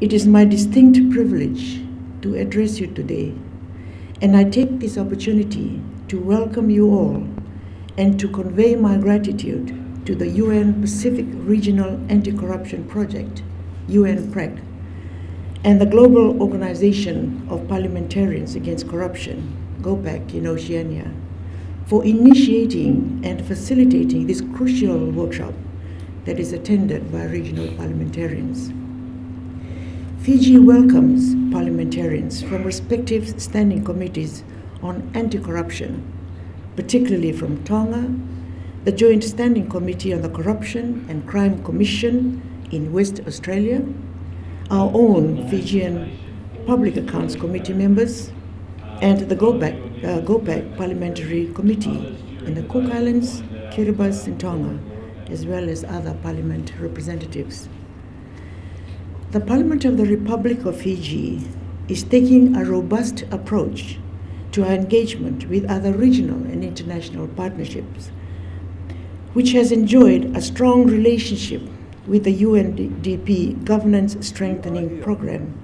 It is my distinct privilege to address you today, and I take this opportunity to welcome you all and to convey my gratitude to the UN Pacific Regional Anti-Corruption Project, UNPRAC, and the Global Organization of Parliamentarians Against Corruption, GOPAC in Oceania, for initiating and facilitating this crucial workshop that is attended by regional parliamentarians. Fiji welcomes parliamentarians from respective standing committees on anti-corruption, particularly from Tonga, the Joint Standing Committee on the Corruption and Crime Commission in West Australia, our own Fijian Public Accounts Committee members, and the GOPAC Parliamentary Committee in the Cook Islands, Kiribati and Tonga, as well as other parliament representatives. The Parliament of the Republic of Fiji is taking a robust approach to our engagement with other regional and international partnerships, which has enjoyed a strong relationship with the UNDP Governance Strengthening Program,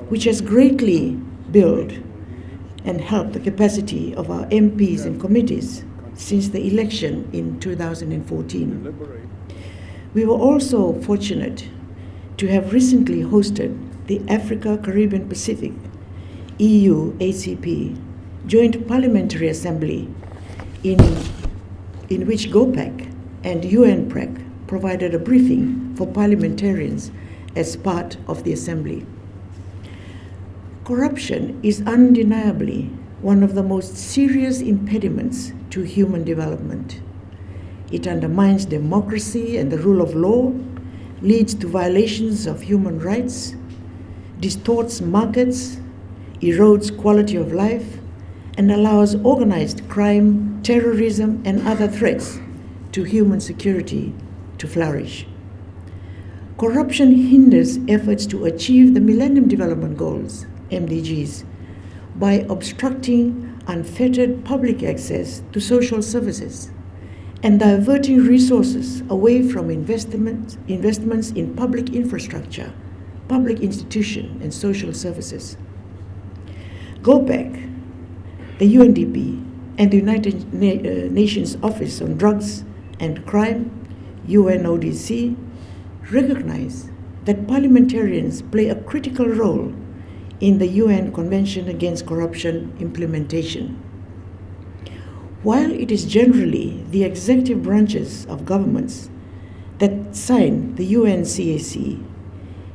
which has greatly built and helped the capacity of our MPs and committees since the election in 2014. We were also fortunate to have recently hosted the Africa, Caribbean, Pacific, EU, ACP, Joint Parliamentary Assembly, in which GOPAC and UNPRAC provided a briefing for parliamentarians as part of the Assembly. Corruption is undeniably one of the most serious impediments to human development. It undermines democracy and the rule of law, leads to violations of human rights, distorts markets, erodes quality of life, and allows organized crime, terrorism, and other threats to human security to flourish. Corruption hinders efforts to achieve the Millennium Development Goals, MDGs, by obstructing unfettered public access to social services and diverting resources away from investments in public infrastructure, public institutions, and social services. GOPAC, the UNDP, and the United Nations Office on Drugs and Crime, UNODC, recognize that parliamentarians play a critical role in the UN Convention Against Corruption implementation. While it is generally the executive branches of governments that sign the UNCAC,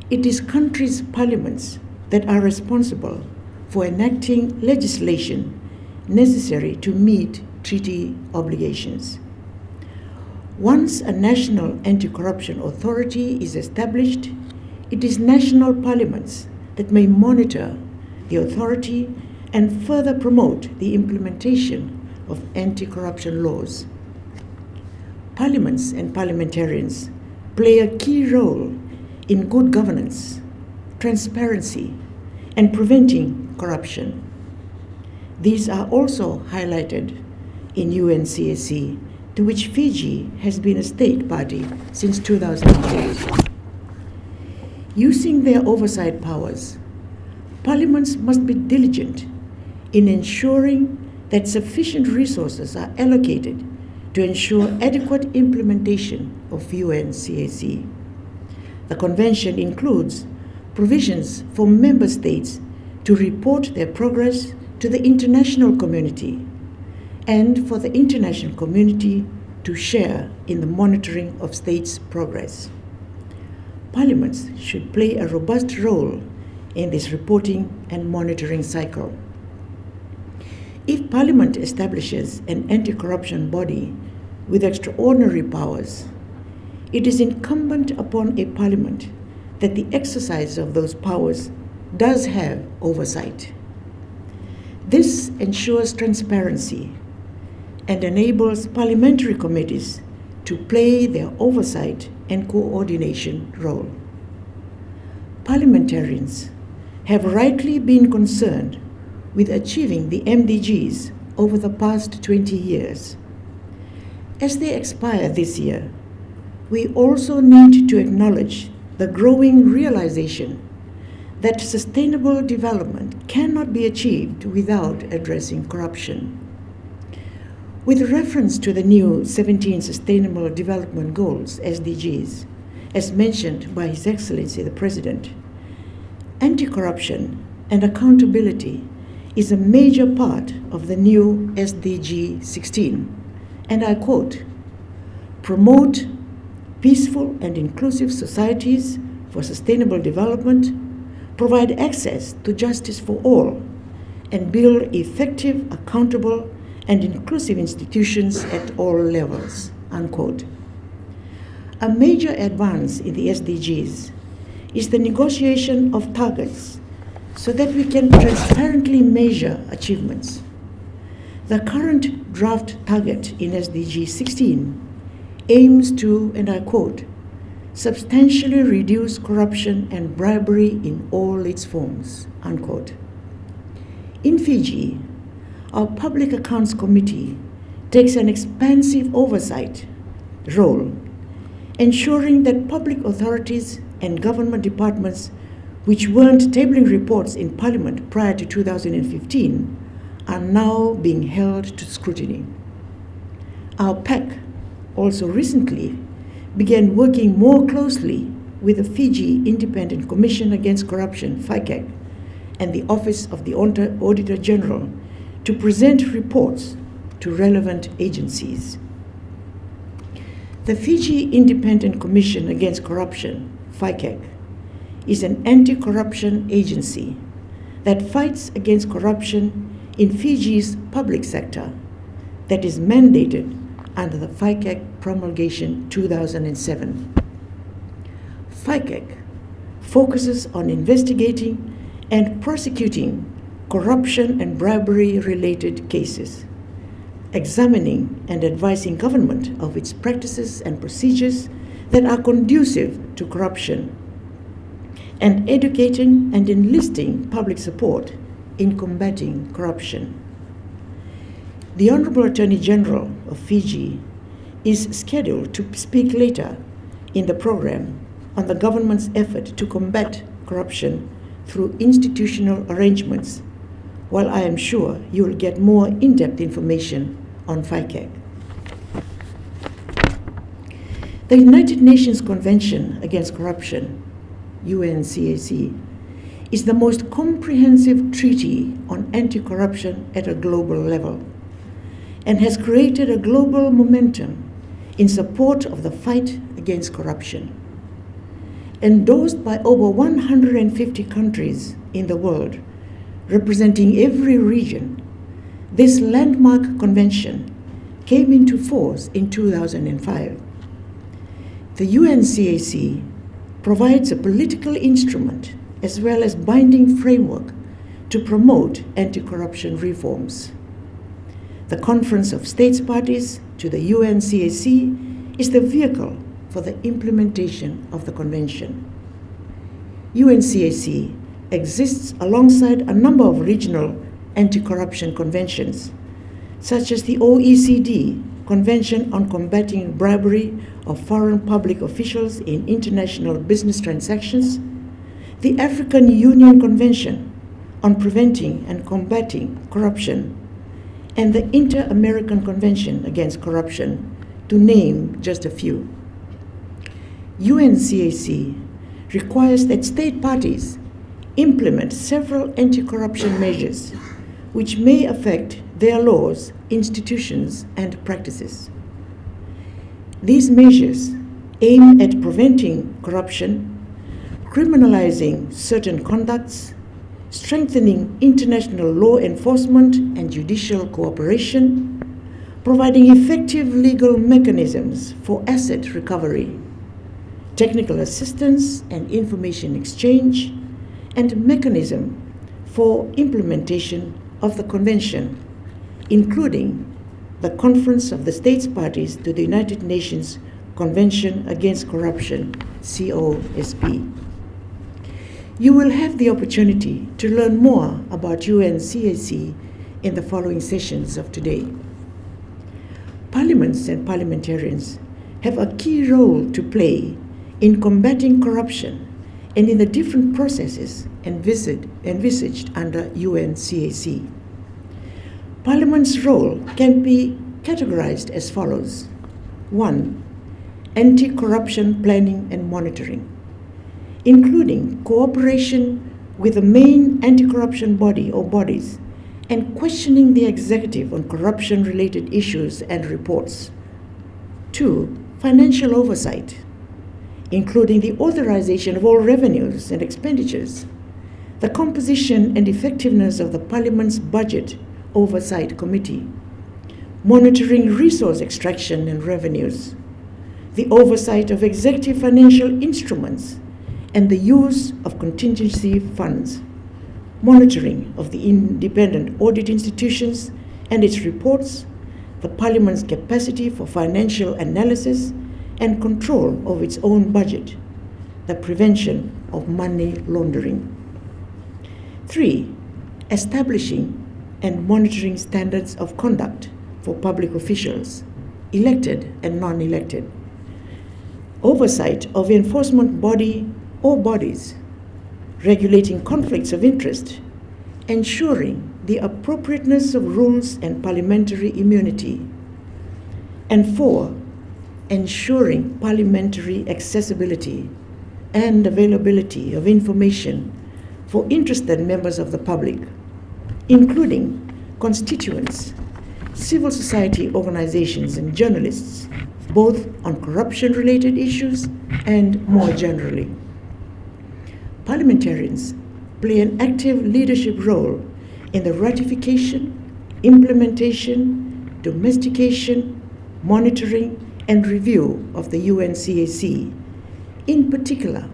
it is countries' parliaments that are responsible for enacting legislation necessary to meet treaty obligations. Once a national anti-corruption authority is established, it is national parliaments that may monitor the authority and further promote the implementation of anti-corruption laws. Parliaments and parliamentarians play a key role in good governance, transparency, and preventing corruption. These are also highlighted in UNCAC, to which Fiji has been a state party since 2008. Using their oversight powers, parliaments must be diligent in ensuring that sufficient resources are allocated to ensure adequate implementation of UNCAC. The convention includes provisions for member states to report their progress to the international community and for the international community to share in the monitoring of states' progress. Parliaments should play a robust role in this reporting and monitoring cycle. If Parliament establishes an anti-corruption body with extraordinary powers, it is incumbent upon a Parliament that the exercise of those powers does have oversight. This ensures transparency and enables parliamentary committees to play their oversight and coordination role. Parliamentarians have rightly been concerned with achieving the MDGs over the past 20 years. As they expire this year, we also need to acknowledge the growing realization that sustainable development cannot be achieved without addressing corruption. With reference to the new 17 Sustainable Development Goals, SDGs, as mentioned by His Excellency the President, anti-corruption and accountability is a major part of the new SDG 16, and I quote, "Promote peaceful and inclusive societies for sustainable development, provide access to justice for all, and build effective, accountable, and inclusive institutions at all levels," unquote. A major advance in the SDGs is the negotiation of targets so that we can transparently measure achievements. The current draft target in SDG 16 aims to, and I quote, "substantially reduce corruption and bribery in all its forms," unquote. In Fiji, our Public Accounts Committee takes an expansive oversight role, ensuring that public authorities and government departments which weren't tabling reports in Parliament prior to 2015 are now being held to scrutiny. Our PAC also recently began working more closely with the Fiji Independent Commission Against Corruption, FICAC, and the Office of the Auditor General to present reports to relevant agencies. The Fiji Independent Commission Against Corruption, FICAC, is an anti-corruption agency that fights against corruption in Fiji's public sector that is mandated under the FICAC Promulgation 2007. FICAC focuses on investigating and prosecuting corruption and bribery-related cases, examining and advising government of its practices and procedures that are conducive to corruption, and educating and enlisting public support in combating corruption. The Honorable Attorney General of Fiji is scheduled to speak later in the program on the government's effort to combat corruption through institutional arrangements, while I am sure you will get more in-depth information on FICAC. The United Nations Convention Against Corruption, UNCAC, is the most comprehensive treaty on anti-corruption at a global level and has created a global momentum in support of the fight against corruption. Endorsed by over 150 countries in the world, representing every region, this landmark convention came into force in 2005. The UNCAC provides a political instrument as well as binding framework to promote anti-corruption reforms. The Conference of States Parties to the UNCAC is the vehicle for the implementation of the convention. UNCAC exists alongside a number of regional anti-corruption conventions, such as the OECD Convention on Combating Bribery of Foreign Public Officials in International Business Transactions, the African Union Convention on Preventing and Combating Corruption, and the Inter-American Convention Against Corruption, to name just a few. UNCAC requires that state parties implement several anti-corruption measures which may affect their laws, institutions, and practices. These measures aim at preventing corruption, criminalizing certain conducts, strengthening international law enforcement and judicial cooperation, providing effective legal mechanisms for asset recovery, technical assistance and information exchange, and mechanism for implementation of the convention, including the Conference of the States Parties to the United Nations Convention Against Corruption, COSP. You will have the opportunity to learn more about UNCAC in the following sessions of today. Parliaments and parliamentarians have a key role to play in combating corruption and in the different processes envisaged under UNCAC. Parliament's role can be categorized as follows. 1. Anti-corruption planning and monitoring, including cooperation with the main anti-corruption body or bodies and questioning the executive on corruption-related issues and reports. 2. Financial oversight, including the authorization of all revenues and expenditures, the composition and effectiveness of the Parliament's Budget Oversight Committee, monitoring resource extraction and revenues, the oversight of executive financial instruments and the use of contingency funds, monitoring of the independent audit institutions and its reports, the Parliament's capacity for financial analysis and control of its own budget, the prevention of money laundering. 3. Establishing and monitoring standards of conduct for public officials, elected and non-elected. Oversight of enforcement body or bodies, regulating conflicts of interest, ensuring the appropriateness of rules and parliamentary immunity. And 4. Ensuring parliamentary accessibility and availability of information for interested members of the public, including constituents, civil society organizations, and journalists, both on corruption-related issues and more generally. Parliamentarians play an active leadership role in the ratification, implementation, domestication, monitoring, and review of the UNCAC, in particular,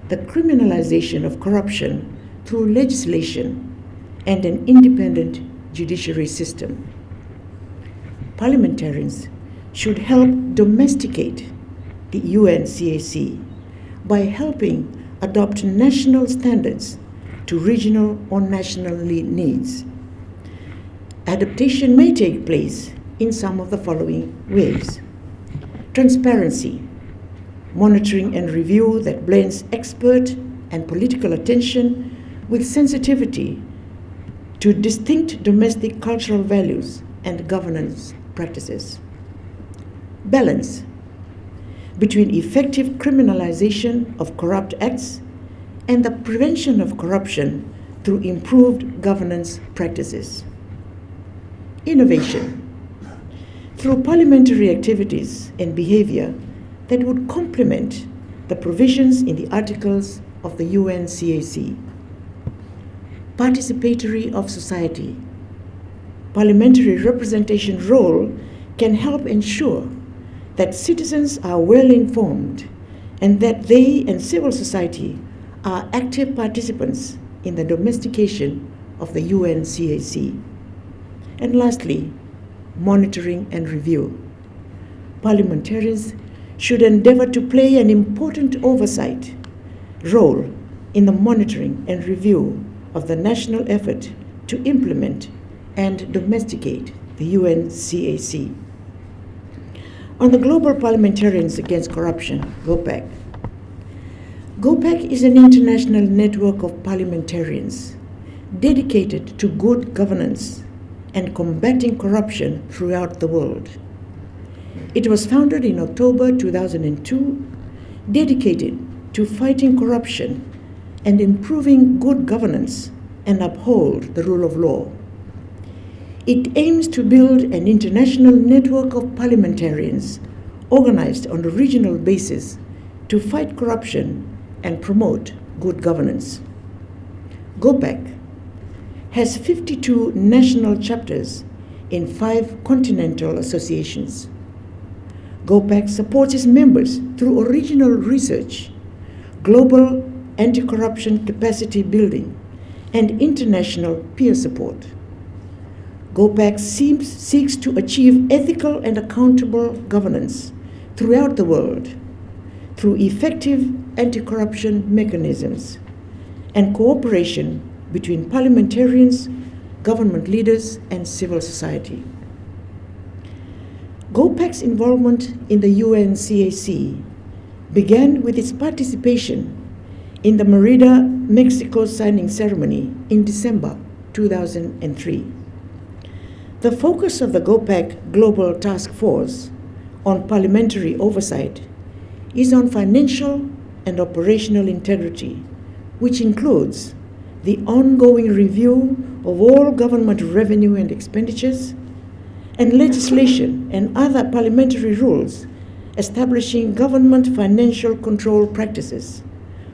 the criminalization of corruption through legislation and an independent judiciary system. Parliamentarians should help domesticate the UNCAC by helping adopt national standards to regional or national needs. Adaptation may take place in some of the following ways. Transparency, monitoring and review that blends expert and political attention with sensitivity to distinct domestic cultural values and governance practices. Balance between effective criminalization of corrupt acts and the prevention of corruption through improved governance practices. Innovation through parliamentary activities and behavior that would complement the provisions in the articles of the UNCAC. Participatory of society. Parliamentary representation role can help ensure that citizens are well informed and that they and civil society are active participants in the domestication of the UNCAC. And lastly, monitoring and review. Parliamentarians should endeavor to play an important oversight role in the monitoring and review of the national effort to implement and domesticate the UNCAC. On the Global Parliamentarians Against Corruption, GOPAC. GOPAC is an international network of parliamentarians dedicated to good governance and combating corruption throughout the world. It was founded in October 2002, dedicated to fighting corruption and improving good governance and uphold the rule of law. It aims to build an international network of parliamentarians organized on a regional basis to fight corruption and promote good governance. GOPAC has 52 national chapters in 5 continental associations. GOPAC supports its members through original research, global anti-corruption capacity building, and international peer support. GOPAC seeks to achieve ethical and accountable governance throughout the world through effective anti-corruption mechanisms and cooperation between parliamentarians, government leaders, and civil society. GOPAC's involvement in the UNCAC began with its participation in the Merida, Mexico signing ceremony in December 2003. The focus of the GOPAC Global Task Force on parliamentary oversight is on financial and operational integrity, which includes the ongoing review of all government revenue and expenditures, and legislation and other parliamentary rules establishing government financial control practices,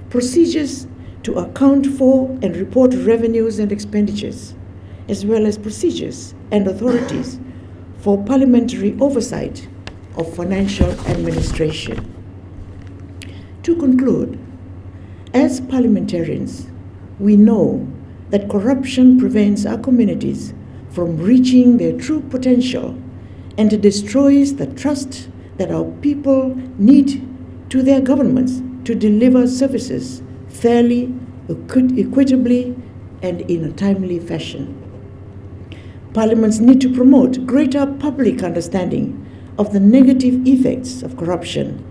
procedures to account for and report revenues and expenditures, as well as procedures and authorities for parliamentary oversight of financial administration. To conclude, as parliamentarians, we know that corruption prevents our communities from reaching their true potential and destroys the trust that our people need to their governments to deliver services fairly, equitably, and in a timely fashion. Parliaments need to promote greater public understanding of the negative effects of corruption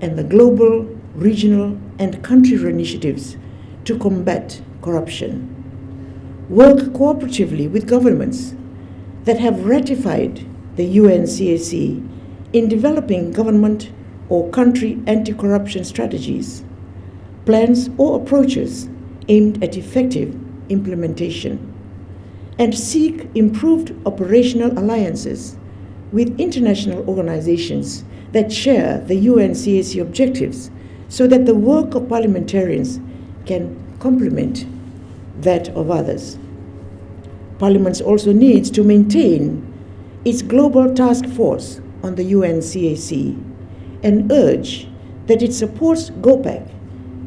and the global, regional, and country initiatives to combat corruption. Work cooperatively with governments that have ratified the UNCAC in developing government or country anti-corruption strategies, plans or approaches aimed at effective implementation, and seek improved operational alliances with international organizations that share the UNCAC objectives so that the work of parliamentarians can complement that of others. Parliament also needs to maintain its global task force on the UNCAC and urge that it supports GOPAC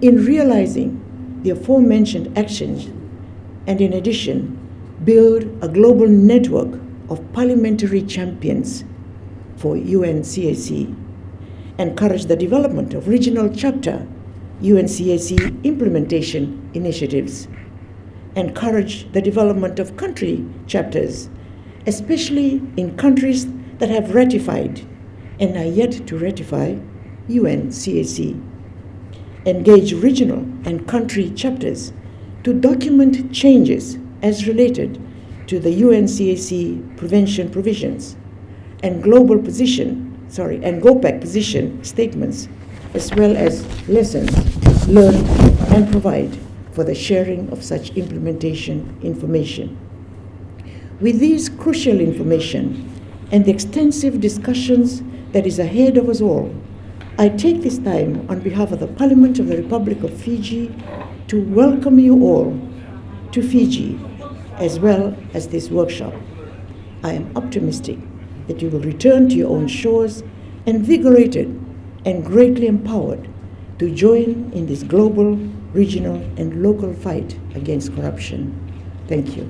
in realizing the aforementioned actions, and in addition, build a global network of parliamentary champions for UNCAC, encourage the development of regional chapter UNCAC implementation initiatives, encourage the development of country chapters, especially in countries that have ratified and are yet to ratify UNCAC, engage regional and country chapters to document changes as related to the UNCAC prevention provisions and and GOPAC position statements, as well as lessons learned, and provide for the sharing of such implementation information. With this crucial information and the extensive discussions that is ahead of us all, I take this time on behalf of the Parliament of the Republic of Fiji to welcome you all to Fiji, as well as this workshop. I am optimistic that you will return to your own shores invigorated and greatly empowered to join in this global, regional, and local fight against corruption. Thank you.